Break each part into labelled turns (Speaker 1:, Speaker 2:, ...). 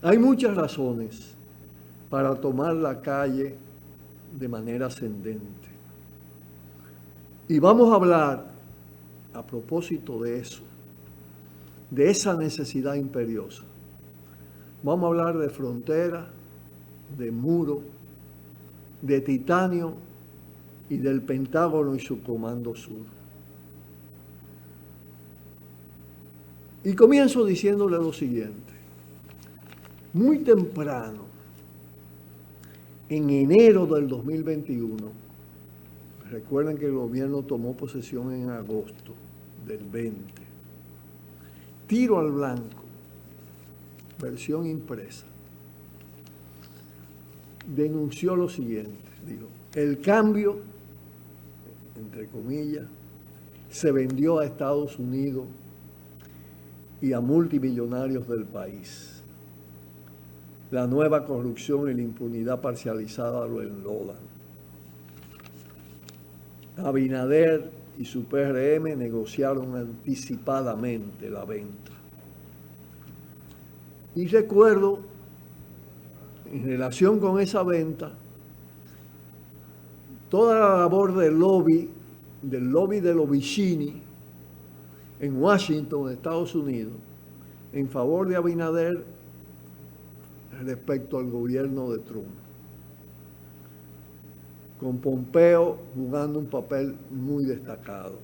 Speaker 1: Hay muchas razones para tomar la calle de manera ascendente. Y vamos a hablar, a propósito de eso, de esa necesidad imperiosa. Vamos a hablar de frontera, de muro, de titanio y del Pentágono y su Comando Sur. Y comienzo diciéndole lo siguiente. Muy temprano, en enero del 2021, recuerden que el gobierno tomó posesión en agosto del 20, Tiro al Blanco, versión impresa, denunció lo siguiente, digo, el cambio, entre comillas, se vendió a Estados Unidos y a multimillonarios del país. La nueva corrupción y la impunidad parcializada lo enlodan. Abinader y su PRM negociaron anticipadamente la venta. Y recuerdo, en relación con esa venta, toda la labor del lobby de los Vicini en Washington, Estados Unidos, en favor de Abinader respecto al gobierno de Trump, con Pompeo jugando un papel muy destacado,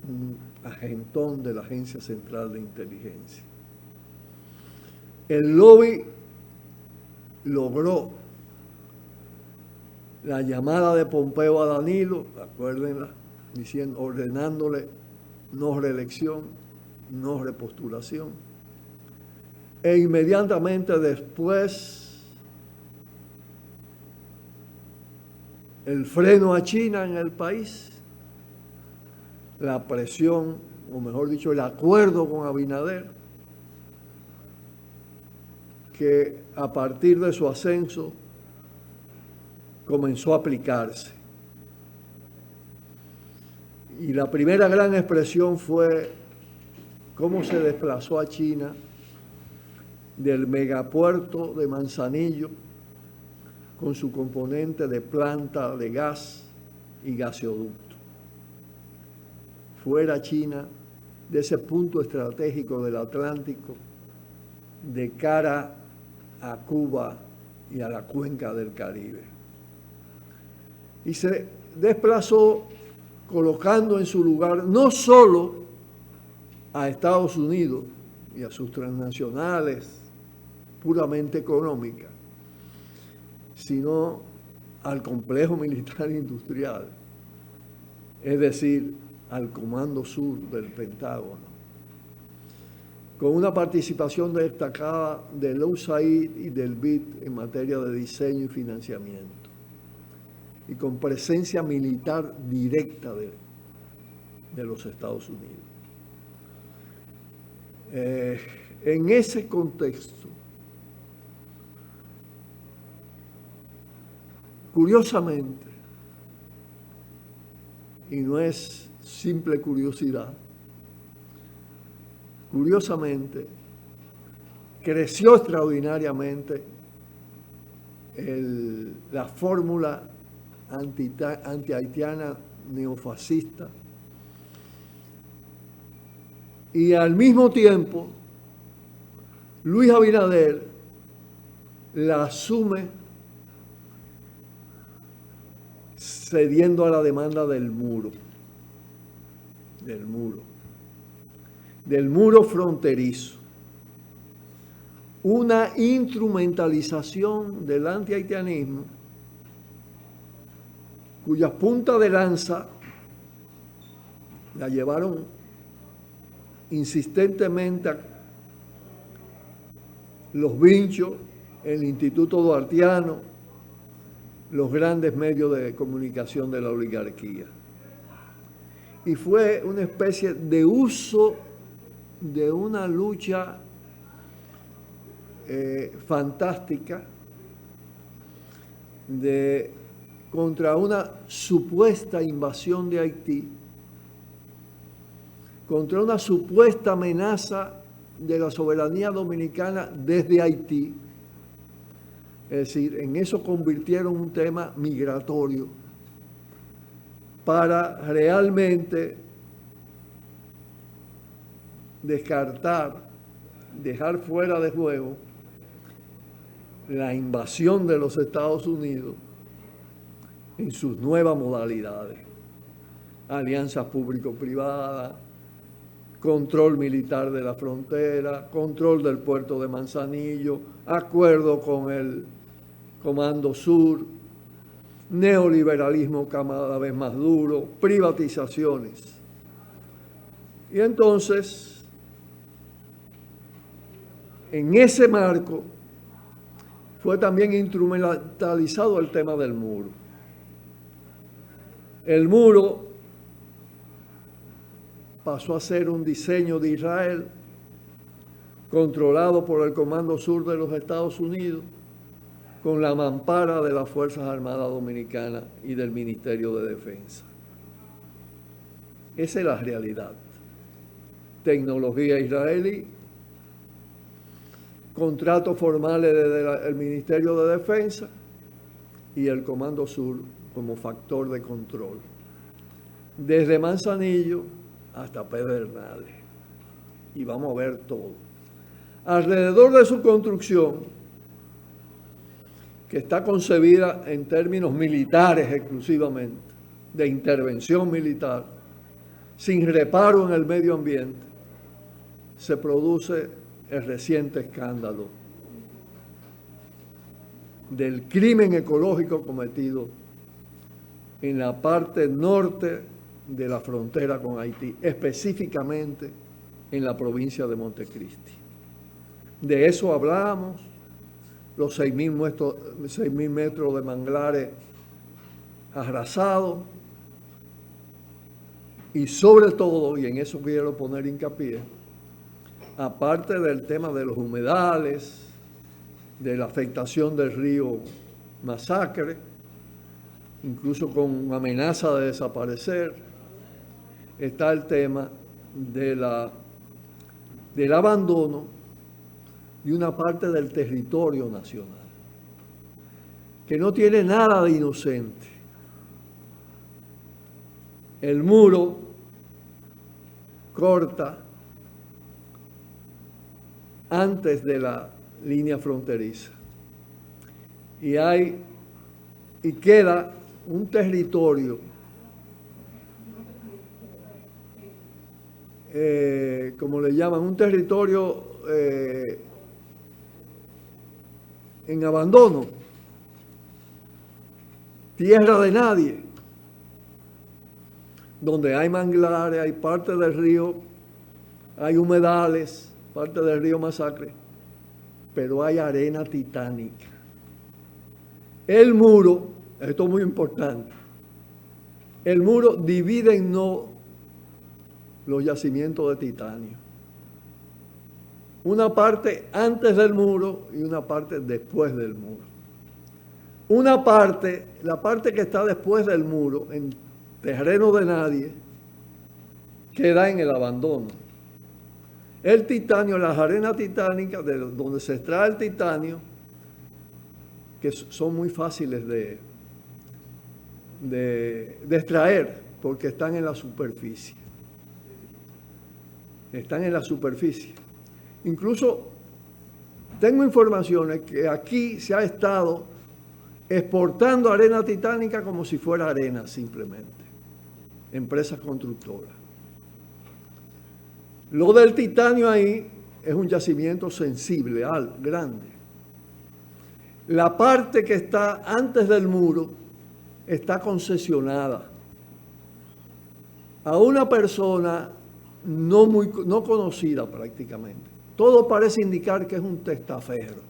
Speaker 1: un agentón de la Agencia Central de Inteligencia. El lobby logró la llamada de Pompeo a Danilo, acuérdenla, diciendo, ordenándole no reelección, no repostulación. E inmediatamente después el freno a China en el país, la presión, o mejor dicho, el acuerdo con Abinader, que a partir de su ascenso comenzó a aplicarse. Y la primera gran expresión fue cómo se desplazó a China del megapuerto de Manzanillo con su componente de planta de gas y gaseoducto. Fuera China de ese punto estratégico del Atlántico de cara a Cuba y a la cuenca del Caribe. Y se desplazó colocando en su lugar no solo a Estados Unidos y a sus transnacionales puramente económicas, sino al complejo militar industrial, es decir, al Comando Sur del Pentágono, con una participación destacada del USAID y del BID en materia de diseño y financiamiento, y con presencia militar directa de los Estados Unidos. En ese contexto, curiosamente, y no es simple curiosidad, curiosamente, creció extraordinariamente la fórmula anti-haitiana neofascista, y al mismo tiempo Luis Abinader la asume cediendo a la demanda del muro fronterizo, una instrumentalización del antihaitianismo cuyas puntas de lanza la llevaron insistentemente a los vinchos, el Instituto Duartiano, los grandes medios de comunicación de la oligarquía. Y fue una especie de uso de una lucha fantástica contra una supuesta invasión de Haití, contra una supuesta amenaza de la soberanía dominicana desde Haití, Es decir, en eso convirtieron un tema migratorio para realmente descartar, dejar fuera de juego la invasión de los Estados Unidos en sus nuevas modalidades. Alianzas público-privadas, control militar de la frontera, control del puerto de Manzanillo, acuerdo con el Comando Sur, neoliberalismo cada vez más duro, privatizaciones. Y entonces, en ese marco, fue también instrumentalizado el tema del muro. El muro pasó a ser un diseño de Israel controlado por el Comando Sur de los Estados Unidos con la mampara de las Fuerzas Armadas Dominicanas y del Ministerio de Defensa. Esa es la realidad. Tecnología israelí, contratos formales desde el Ministerio de Defensa y el Comando Sur como factor de control. Desde Manzanillo hasta Pedernales. Y vamos a ver todo. Alrededor de su construcción, que está concebida en términos militares exclusivamente, de intervención militar, sin reparo en el medio ambiente, se produce el reciente escándalo del crimen ecológico cometido en la parte norte de la frontera con Haití, específicamente en la provincia de Montecristi. De eso hablamos, los 6.000 metros de manglares arrasados, y sobre todo, y en eso quiero poner hincapié, aparte del tema de los humedales, de la afectación del río Masacre, incluso con amenaza de desaparecer, está el tema del abandono de una parte del territorio nacional, que no tiene nada de inocente. El muro corta antes de la línea fronteriza y queda un territorio como le llaman, un territorio en abandono, tierra de nadie, donde hay manglares, hay parte del río, hay humedales, parte del río Masacre, pero hay arena titánica. El muro, esto es muy importante, el muro divide en no los yacimientos de titanio. Una parte antes del muro y una parte después del muro. Una parte, la parte que está después del muro, en terreno de nadie, queda en el abandono. El titanio, las arenas titánicas, de donde se extrae el titanio, que son muy fáciles de extraer, porque están en la superficie. Están en la superficie. Incluso tengo informaciones que aquí se ha estado exportando arena titánica como si fuera arena simplemente. Empresas constructoras. Lo del titanio ahí es un yacimiento sensible, grande. La parte que está antes del muro está concesionada a una persona no conocida prácticamente. Todo parece indicar que es un testaferro.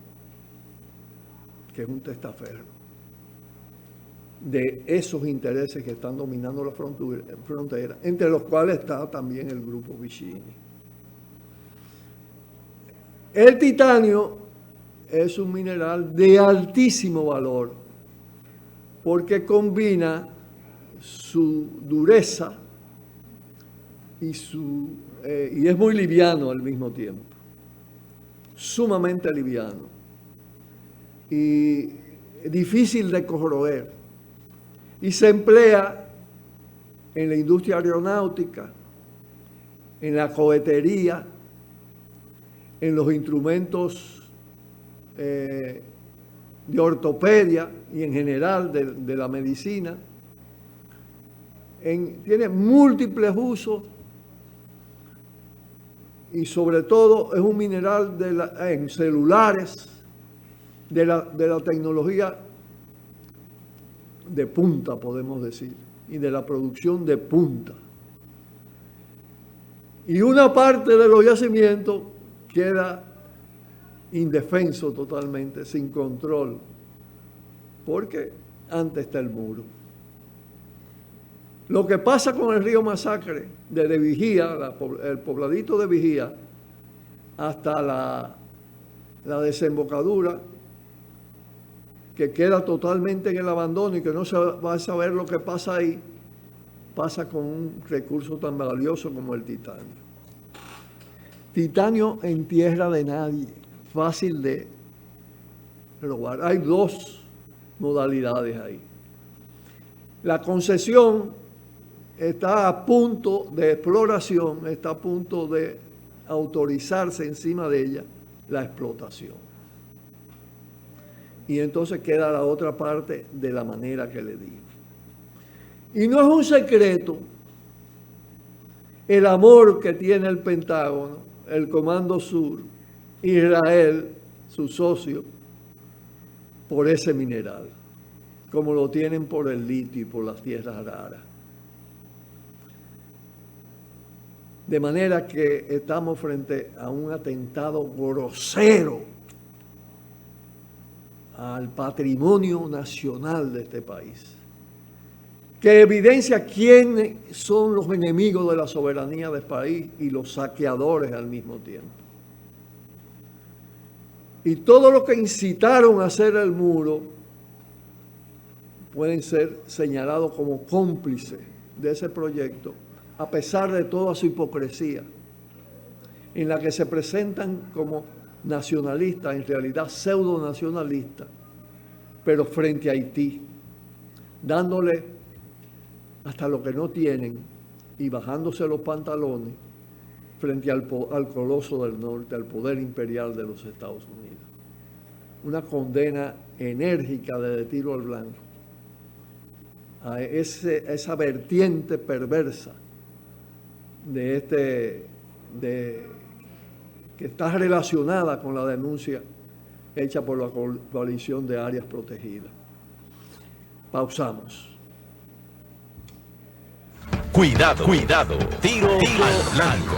Speaker 1: De esos intereses que están dominando la frontera, entre los cuales está también el grupo Vicini. El titanio es un mineral de altísimo valor porque combina su dureza y es muy liviano al mismo tiempo, sumamente liviano. y difícil de corroer. Y se emplea en la industria aeronáutica, en la cohetería, en los instrumentos de ortopedia y en general de la medicina. Tiene múltiples usos y sobre todo es un mineral en celulares de la tecnología de punta, podemos decir, y de la producción de punta. Y una parte de los yacimientos queda indefenso totalmente, sin control, porque antes está el muro. Lo que pasa con el río Masacre, desde Vigía, el pobladito de Vigía, hasta la desembocadura, que queda totalmente en el abandono y que no se va a saber lo que pasa ahí, pasa con un recurso tan valioso como el titanio. Titanio en tierra de nadie, fácil de robar. Hay dos modalidades ahí. La concesión está a punto de exploración, está a punto de autorizarse encima de ella la explotación. Y entonces queda la otra parte de la manera que le digo. Y no es un secreto el amor que tiene el Pentágono, el Comando Sur, Israel, su socio, por ese mineral, como lo tienen por el litio y por las tierras raras. De manera que estamos frente a un atentado grosero al patrimonio nacional de este país, que evidencia quiénes son los enemigos de la soberanía del país y los saqueadores al mismo tiempo. Y todo lo que incitaron a hacer el muro pueden ser señalados como cómplices de ese proyecto, a pesar de toda su hipocresía, en la que se presentan como nacionalistas, en realidad pseudo-nacionalistas, pero frente a Haití, dándole hasta lo que no tienen y bajándose los pantalones frente al coloso del norte, al poder imperial de los Estados Unidos. Una condena enérgica de tiro al blanco a esa vertiente perversa que está relacionada con la denuncia hecha por la coalición de áreas protegidas. Pausamos.
Speaker 2: Cuidado, cuidado, tiro al blanco.